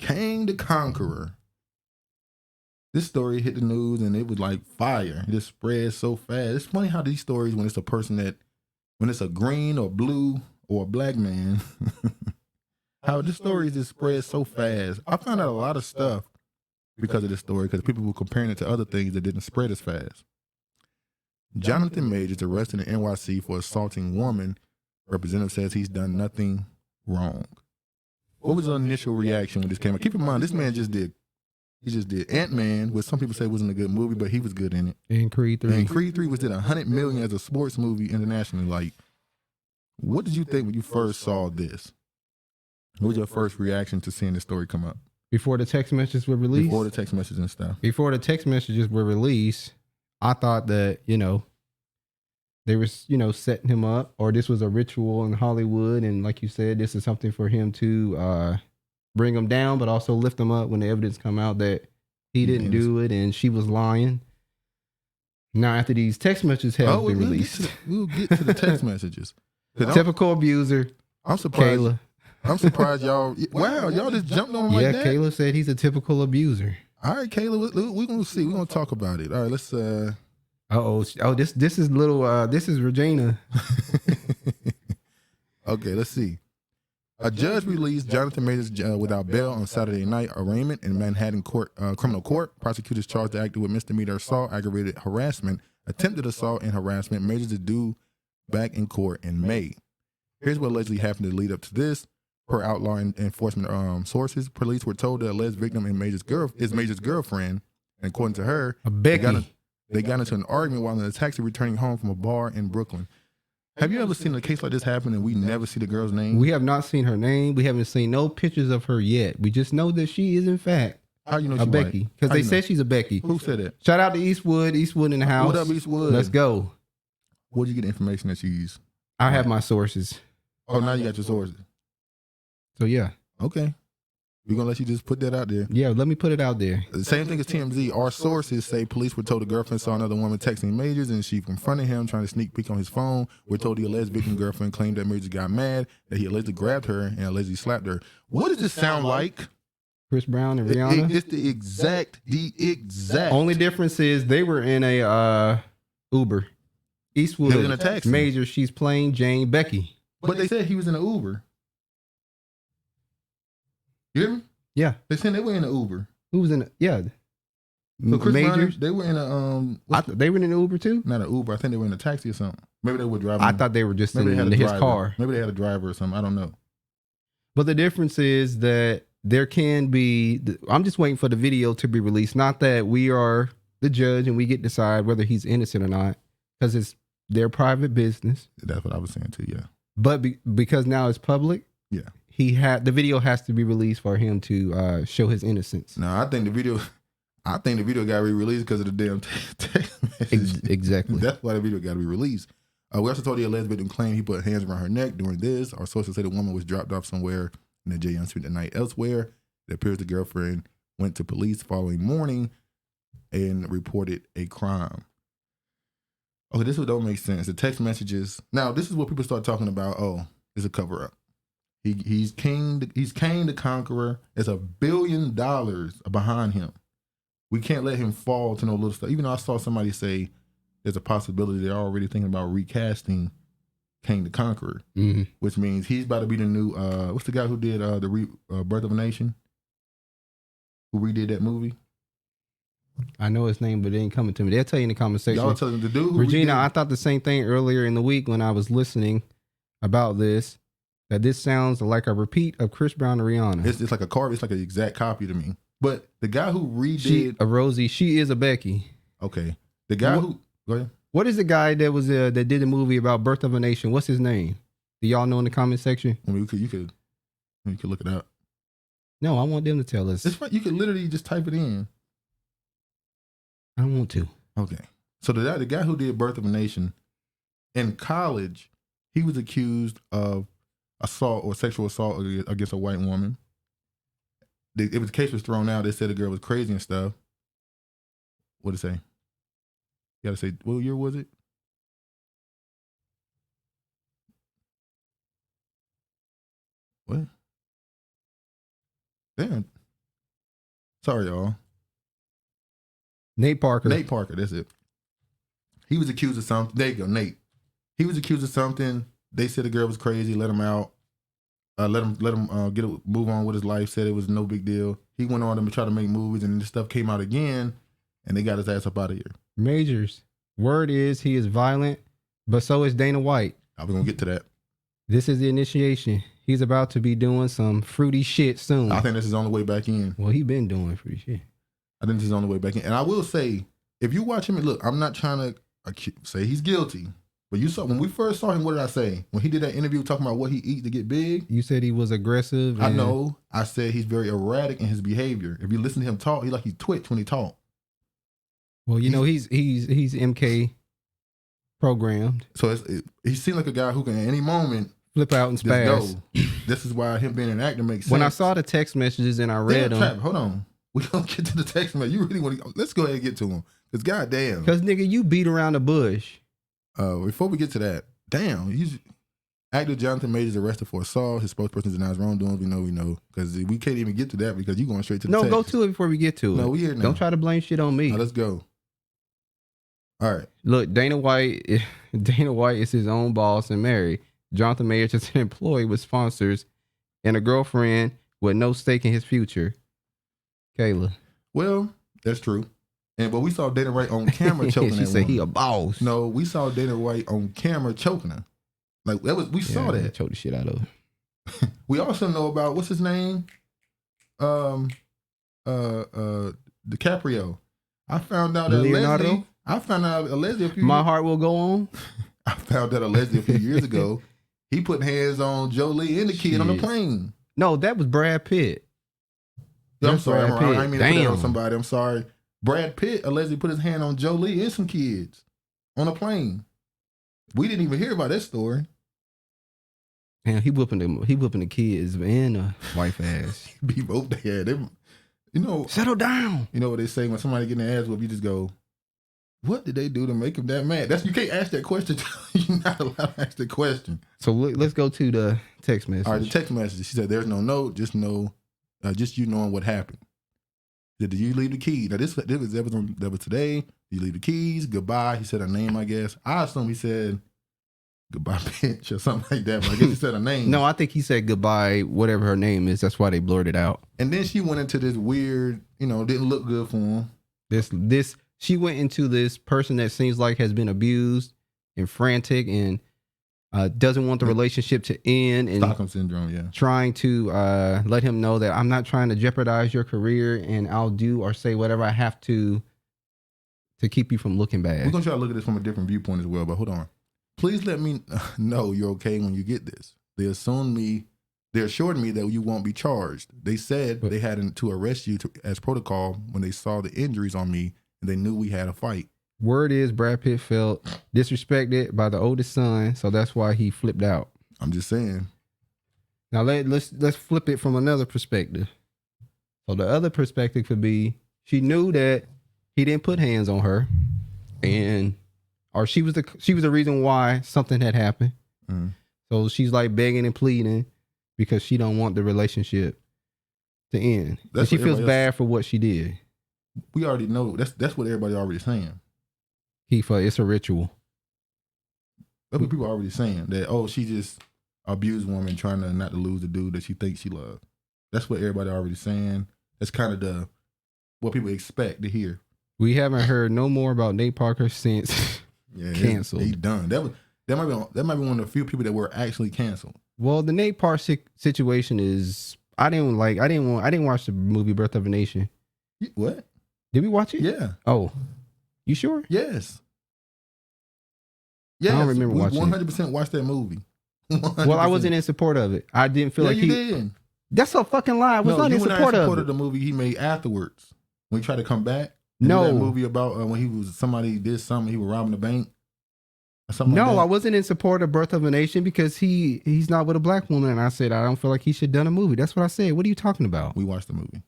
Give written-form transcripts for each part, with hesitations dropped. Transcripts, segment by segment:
King the Conqueror. This story hit the news and it was like fire. It just spread so fast. It's funny how these stories, when it's a person that, when it's a green or blue or a black man, how the stories just spread so fast. I found out a lot of stuff because of this story, because people were comparing it to other things that didn't spread as fast. Jonathan Majors arrested in NYC for assaulting woman. Representative says he's done nothing wrong. What was the initial reaction when this came out? Keep in mind, this man just did Ant-Man, which some people say wasn't a good movie, but he was good in it. And Creed 3. And Creed 3 was did $100 million as a sports movie internationally. Like, what did you think when you first saw this? What was your first reaction to seeing this story come up? Before the text messages were released? Before the text messages and stuff. Before the text messages were released, I thought that, they were, setting him up, or this was a ritual in Hollywood. And like you said, this is something for him to bring him down, but also lift him up when the evidence come out that he didn't do it and she was lying. Now, after these text messages have been released. We'll get to the text messages. Typical abuser. I'm surprised. Kayla. I'm surprised y'all. Wow, y'all just jumped on him like that? Yeah, Kayla said he's a typical abuser. All right, Kayla, we're going to see. We're going to talk about it. All right, let's... this is little, this is Regina. Okay, let's see. A judge released Jonathan Majors without bail on Saturday night arraignment in Manhattan criminal court. Prosecutors charged the actor with misdemeanor assault, aggravated harassment, attempted assault, and harassment. Majors is due back in court in May. Here's what allegedly happened to lead up to this. Per outlaw enforcement sources, police were told the alleged victim is Major's girlfriend. And according to her, Becky. They got into an argument while in a taxi returning home from a bar in Brooklyn. Have you ever seen a case like this happen and we never see the girl's name? We have not seen her name. We haven't seen no pictures of her yet. We just know that she is, in fact, how you know a Becky. Because they said she's a Becky. Who said that? Shout out to Eastwood. Eastwood in the house. What up, Eastwood? Let's go. Where'd you get the information that she's... I have my sources. Oh, now you got your sources. So, yeah. Okay. We're going to let you just put that out there. Yeah, let me put it out there. The same thing as TMZ. Our sources say police were told the girlfriend saw another woman texting Majors and she confronted him trying to sneak peek on his phone. We're told the alleged victim girlfriend claimed that Majors got mad, that he allegedly grabbed her and allegedly slapped her. What does this sound like? Chris Brown and Rihanna? It's the exact. Only difference is they were in a Uber. Eastwood, in a taxi. Major, she's plain Jane Becky. But they said he was in an Uber. You hear me? Yeah. They said they were in an Uber. Who was in it? Yeah. So Chris Majors? Brown, they were in a... they were in an Uber too? Not an Uber. I think they were in a taxi or something. Maybe they were driving. I thought they were just in his car. Maybe they had a driver or something. I don't know. But the difference is that there can be... I'm just waiting for the video to be released. Not that we are the judge and we get to decide whether he's innocent or not. Because it's their private business. That's what I was saying too, yeah. But because now it's public... Yeah. The video has to be released for him to show his innocence. No, I think the video got re-released because of the damn text message. Exactly. That's why the video got to be released. We also told the alleged victim claimed he put hands around her neck during this. Our sources say the woman was dropped off somewhere in the J.M. Street the night elsewhere. It appears the girlfriend went to police following morning and reported a crime. Okay, this don't make sense. The text messages. Now, this is what people start talking about. Oh, it's a cover-up. He's King the Conqueror. There's $1 billion behind him. We can't let him fall to no little stuff. Even though I saw somebody say there's a possibility they're already thinking about recasting King the Conqueror, which means he's about to be the new, what's the guy who did the Birth of a Nation? Who redid that movie? I know his name, but it ain't coming to me. They'll tell you in the comment section. Y'all tell them the dude who Regina, I thought the same thing earlier in the week when I was listening about this. That this sounds like a repeat of Chris Brown and Rihanna. It's like a carbon. It's like an exact copy to me. But the guy who redid Rosie, she is a Becky. Okay, the guy who go ahead. What is the guy that was that did the movie about Birth of a Nation? What's his name? Do y'all know in the comment section? I mean, you could look it up. No, I want them to tell us. It's fine. You could literally just type it in. I don't want to. Okay, so the guy who did Birth of a Nation in college, he was accused of assault or sexual assault against a white woman. The case was thrown out. They said the girl was crazy and stuff. What did it say? You gotta say, what year was it? What? Damn. Sorry, y'all. Nate Parker. Nate Parker, that's it. He was accused of something. There you go, Nate. He was accused of something. They said the girl was crazy, let him out. Let him move on with his life, said it was no big deal. He went on to try to make movies, and this stuff came out again, and they got his ass up out of here. Majors. Word is he is violent, but so is Dana White. I was going to get to that. This is the initiation. He's about to be doing some fruity shit soon. I think this is on the way back in. Well, he been doing fruity shit. I think this is on the way back in. And I will say, if you watch him, look, I'm not trying to say he's guilty, but you saw, when we first saw him, what did I say? When he did that interview talking about what he eats to get big. You said he was aggressive. I know. I said he's very erratic in his behavior. If you listen to him talk, he twitch when he talk. Well, you know, he's MK programmed. So he seems like a guy who can at any moment flip out and spaz. This is why him being an actor makes sense. When I saw the text messages and I read them. Hold on. We don't get to the text message. You really want to? Let's go ahead and get to him. Because goddamn. Because nigga, you beat around the bush. Before we get to that, damn, actor Jonathan Majors arrested for assault. His spokesperson denies wrongdoing. We know. Because we can't even get to that because you're going straight to the text. No, go to it before we get to it. No, we here now. Don't try to blame shit on me. Now, let's go. All right. Look, Dana White is his own boss and married. Jonathan Majors is an employee with sponsors and a girlfriend with no stake in his future. Kayla. Well, that's true. But we saw Dana White on camera choking she that said woman. he a boss. No, we saw Dana White on camera choking her. Like we saw that. Choke the shit out of her. We also know about what's his name? DiCaprio. I found out that Leonardo? allegedly a few My heart will go on. I found out allegedly a few years ago he put hands on Jolie and the kid on the plane. No, that was Brad Pitt. I'm sorry. I didn't mean to put that on Damn. somebody. I'm sorry. Brad Pitt allegedly put his hand on Jolie and some kids on a plane. We didn't even hear about that story. Damn, he whooping the kids and the wife ass. Be both their head. Settle down. You know what they say when somebody getting their ass whooped, you just go, what did they do to make him that mad? You can't ask that question. You're not allowed to ask the question. So let's go to the text message. All right, the text message. She said, "There's no note, just you knowing what happened." Did you leave the key? Now that was today. You leave the keys. Goodbye. He said her name, I guess. I assume he said goodbye, bitch, or something like that. But I guess he said her name. No, I think he said goodbye, whatever her name is. That's why they blurred it out. And then she went into this weird, didn't look good for him. She went into this person that seems like has been abused and frantic and doesn't want the relationship to end. And Stockholm syndrome, yeah. Trying to let him know that I'm not trying to jeopardize your career and I'll do or say whatever I have to keep you from looking bad. We're going to try to look at this from a different viewpoint as well, but hold on. Please let me know you're okay when you get this. They assured me that you won't be charged. They said they had to arrest you as protocol when they saw the injuries on me and they knew we had a fight. Word is Brad Pitt felt disrespected by the oldest son, so that's why he flipped out. I'm just saying. Now let's flip it from another perspective. So the other perspective could be she knew that he didn't put hands on her, or she was the reason why something had happened. Mm-hmm. So she's like begging and pleading because she don't want the relationship to end. And she feels bad for what she did. We already know that's what everybody already saying. It's a ritual. That's what people are already saying. That, she just abused woman trying to not to lose the dude that she thinks she loves. That's what everybody already saying. That's kind of what people expect to hear. We haven't heard no more about Nate Parker since canceled. He's done. That might be one of the few people that were actually canceled. Well, the Nate Parker situation is I didn't watch the movie Birth of a Nation. What? Did we watch it? Yeah. Oh. You sure? Yes. I don't remember watching 100% watched that movie. 100%. Well, I wasn't in support of it. I didn't feel like you did. That's a fucking lie. I was not in support of it. The movie he made afterwards when he tried to come back. No. That movie about when somebody did something, he was robbing the bank. Or something like that. I wasn't in support of Birth of a Nation because he's not with a black woman, and I said I don't feel like he should have done a movie. That's what I said. What are you talking about? We watched the movie.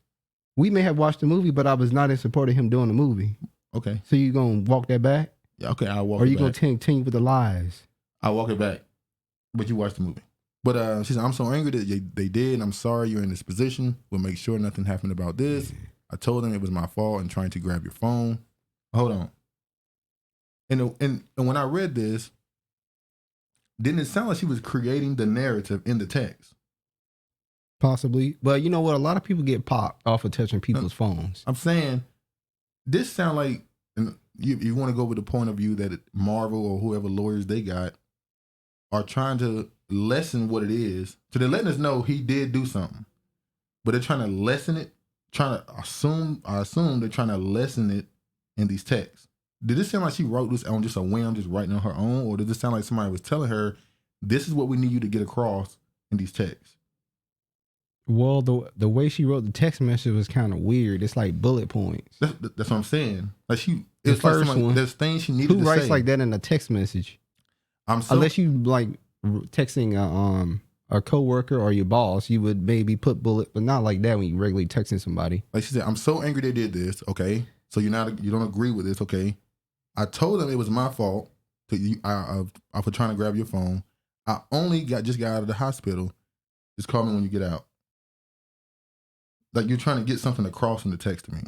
We may have watched the movie, but I was not in support of him doing the movie. Okay. So you gonna walk that back? Yeah, okay, I'll walk it back. Or you gonna continue with the lies? I'll walk it back. But you watched the movie. But she said, I'm so angry that they did. I'm sorry you're in this position. We'll make sure nothing happened about this. I told them it was my fault and trying to grab your phone. Hold on. And when I read this, didn't it sound like she was creating the narrative in the text? Possibly. But you know what? A lot of people get popped off of touching people's phones. I'm saying this sound like, and you want to go with the point of view that Marvel or whoever lawyers they got are trying to lessen what it is. So they're letting us know he did do something, but they're trying to lessen it, I assume they're trying to lessen it in these texts. Did this sound like she wrote this on just a whim, just writing on her own? Or did this sound like somebody was telling her, this is what we need you to get across in these texts? Well, the way she wrote the text message was kind of weird. It's like bullet points. That's what I'm saying. Like it's like somebody, there's things she needed to say. Who writes like that in a text message? Unless you like texting a coworker or your boss, you would maybe put bullet, but not like that when you regularly texting somebody. Like she said, I'm so angry they did this. Okay, so you don't agree with this. Okay, I told them it was my fault for trying to grab your phone. I only just got out of the hospital. Just call me when you get out. Like you're trying to get something across in the text to me.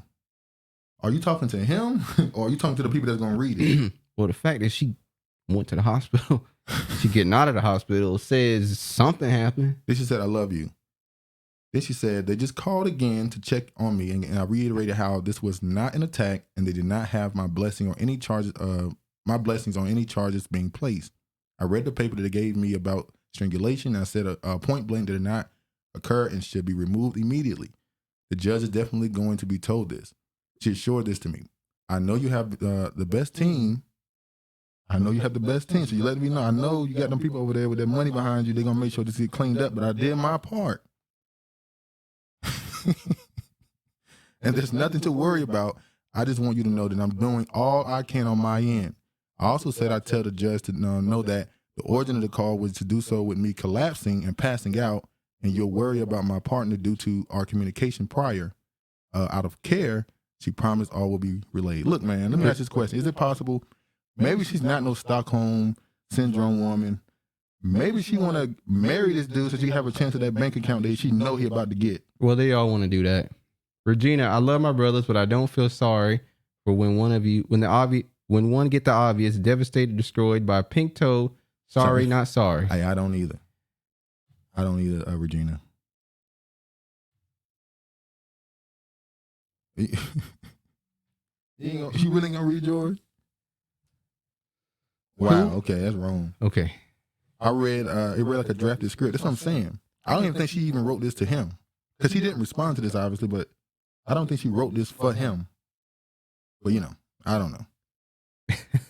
Are you talking to him or are you talking to the people that's going to read it? Well, the fact that she went to the hospital, she getting out of the hospital says something happened. Then she said, I love you. Then she said, they just called again to check on me. And I reiterated how this was not an attack and they did not have my blessing or any charges, my blessings on any charges being placed. I read the paper that they gave me about strangulation. And I said a point blank did not occur and should be removed immediately. The judge is definitely going to be told this. She assured this to me. I know you have the best team. I know you have the best team. So you let me know. I know you got them people over there with their money behind you. They're going to make sure this get cleaned up. But I did my part. And there's nothing to worry about. I just want you to know that I'm doing all I can on my end. I also said I tell the judge to know that the origin of the call was to do so with me collapsing and passing out. And you'll worry about my partner due to our communication prior. Out of care, she promised all will be relayed. Look, man, let me ask this question. Is it possible, maybe she's not no Stockholm Syndrome woman. Maybe she want to marry this dude so she have a chance at that bank account that she know he about to get. Well, they all want to do that. Regina, I love my brothers, but I don't feel sorry for when one get the obvious, devastated, destroyed by a pink toe. Sorry, not sorry. I don't either. I don't either, Regina. You really gonna read yours? Wow. Okay, that's wrong. Okay. I read it read like a drafted script. That's what I'm saying. I don't even think she even wrote this to him because he didn't respond to this obviously, but I don't think she wrote this for him. But I don't know.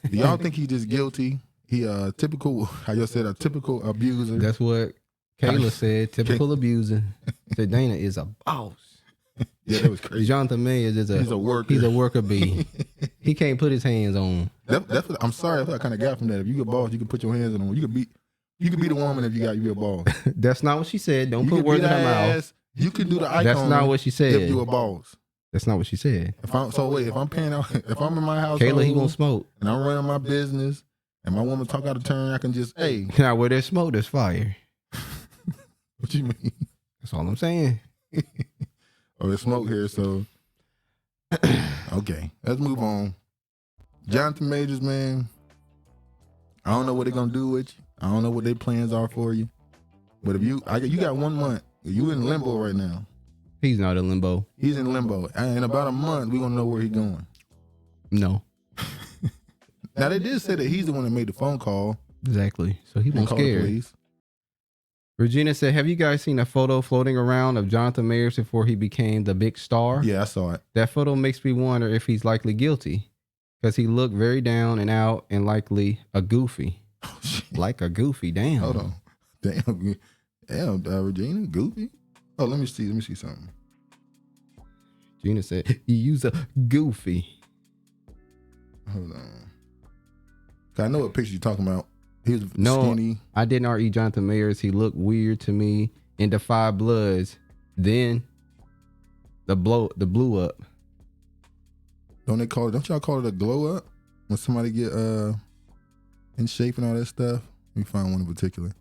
Do y'all think he's just guilty? He typical, how y'all said, a typical abuser. That's what Kayla said. Typical abuser. Said Dana is a boss. Yeah, that was crazy. Jonathan Mayers is he's a worker. He's a worker bee. He can't put his hands on. That's what, I'm sorry. That's what I kind of got from that. If you a boss, you can put your hands on him. You could be the woman if you be a boss. That's not what she said. Don't put words in her mouth. You can do the icon. That's not what she said. If you a boss. That's not what she said. If I'm paying out, if I'm in my house, Kayla, he gonna smoke, and I'm running my business, and my woman talk out of turn, I can just Now where there's smoke, there's fire. What you mean? That's all I'm saying. Oh, there's smoke here, so okay. Let's move on. Jonathan Majors, man. I don't know what they're gonna do with you. I don't know what their plans are for you. But if you got 1 month. You in limbo right now. He's not in limbo. He's in limbo. In about a month, we're gonna know where he's going. No. Now they did say that he's the one that made the phone call. Exactly. So he won't scare. Regina said, have you guys seen a photo floating around of Jonathan Mayers before he became the big star? Yeah, I saw it. That photo makes me wonder if he's likely guilty because he looked very down and out and likely a goofy. Oh, shit. Like a goofy. Damn. Hold on. Damn, Regina, goofy. Oh, let me see something. Gina said, you use a goofy. Hold on. I know what picture you're talking about. He was skinny. I didn't RE Jonathan Mayers. He looked weird to me in the Five Bloods. Then the blew up. Don't y'all call it a glow up? When somebody get in shape and all that stuff? Let me find one in particular.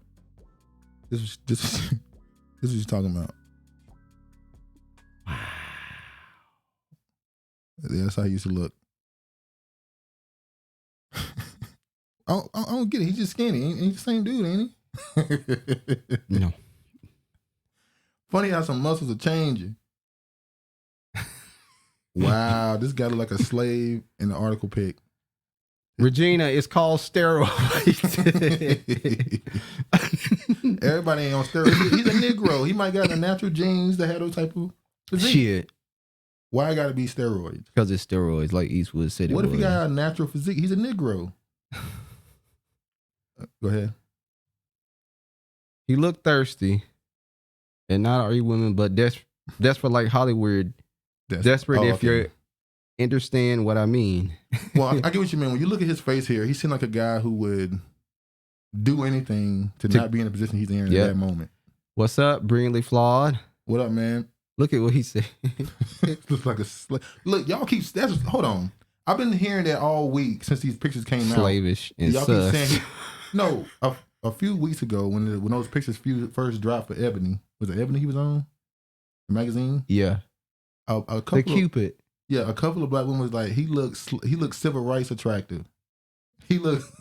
This is what you're talking about. Wow. Yeah, that's how he used to look. I don't get it. He's just skinny. Ain't he the same dude, ain't he? No. Funny how some muscles are changing. Wow, this guy look like a slave in the article pic. Regina, it's called steroids. Everybody ain't on steroids. He's a Negro. He might got the natural genes that have those type of physique. Shit. Why gotta be steroids? Because it's steroids, like Eastwood said it What if was. he got a natural physique? He's a Negro. Go ahead. He looked thirsty. And not every woman, but desperate like Hollywood. Desperate if you understand what I mean. Well, I get what you mean. When you look at his face here, he seemed like a guy who would do anything to not be in the position he's in at that moment. What's up, brilliantly flawed? What up, man? Look at what he said. Looks like a look. Y'all keep hold on. I've been hearing that all week since these pictures came out. Slavish and y'all sus. keep saying no. A few weeks ago, when those pictures first dropped for Ebony, was it Ebony he was on? The magazine? Yeah. A couple the Cupid. A couple of black women was like, he looks civil rights attractive. He looked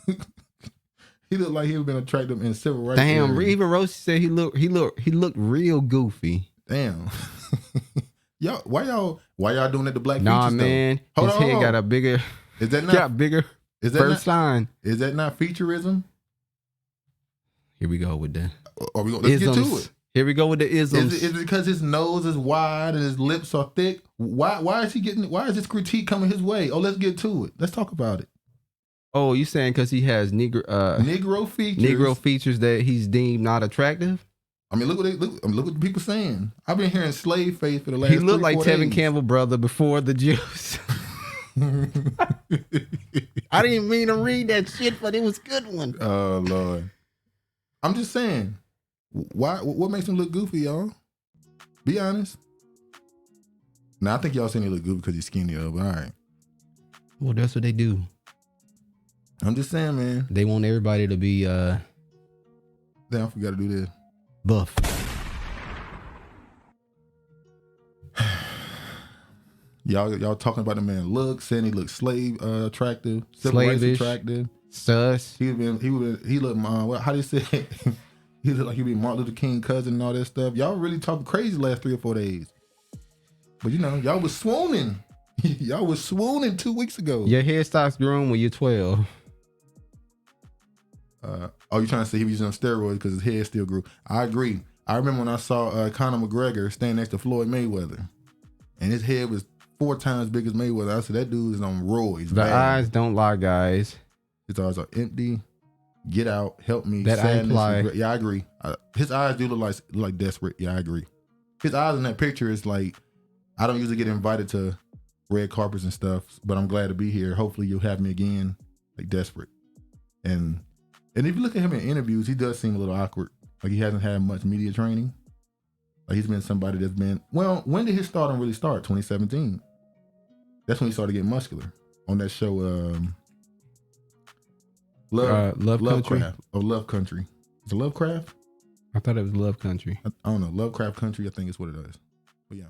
like he would been attractive in civil rights. Damn, area. even Rosie said he looked real goofy. Damn. Why y'all doing that to black nah, features? Man. Though? His head got a bigger. Is that not got bigger? Is that first line? Is that not featureism? Here we go with the. Let's get to it. Here we go with the isms. Is it because his nose is wide and his lips are thick? Why is this critique coming his way? Oh, let's get to it. Let's talk about it. Oh, you saying because he has Negro features? Negro features that he's deemed not attractive? I mean, look what the people saying. I've been hearing slave face for the last. He looked like Tevin days. Campbell brother before the Jews. I didn't mean to read that shit, but it was a good one. Oh Lord. I'm just saying, what makes him look goofy, y'all? Be honest. Now, I think y'all saying he look goofy because he's skinny, though, but all right. Well, that's what they do. I'm just saying, man. They want everybody to be Damn, I forgot to do this. buff. Y'all talking about the man look, saying he looks attractive, civil rights attractive. Sus. He looked how do you say it? He looked like he be Martin Luther King cousin and all that stuff. Y'all really talking crazy the last 3 or 4 days. But y'all was swooning. Y'all was swooning 2 weeks ago. Your hair starts growing when you're 12. You trying to say he was using steroids because his hair still grew. I agree. I remember when I saw Conor McGregor stand next to Floyd Mayweather. And his head was 4 times big as Mayweather. I said, that dude is on roids. The eyes don't lie, guys. His eyes are empty. Get out. Help me. That Sadness, imply. regret. Yeah, I agree. His eyes do look like desperate. Yeah, I agree. His eyes in that picture is like, I don't usually get invited to red carpets and stuff, but I'm glad to be here. Hopefully you'll have me again. Like desperate. And if you look at him in interviews, he does seem a little awkward. Like he hasn't had much media training. Like he's been somebody that's been, well, when did his stardom really start? 2017. That's when he started getting muscular. On that show, Love Country. Love Country. Is it Lovecraft? I thought it was Love Country. I don't know. Lovecraft Country, I think is what it is. But yeah.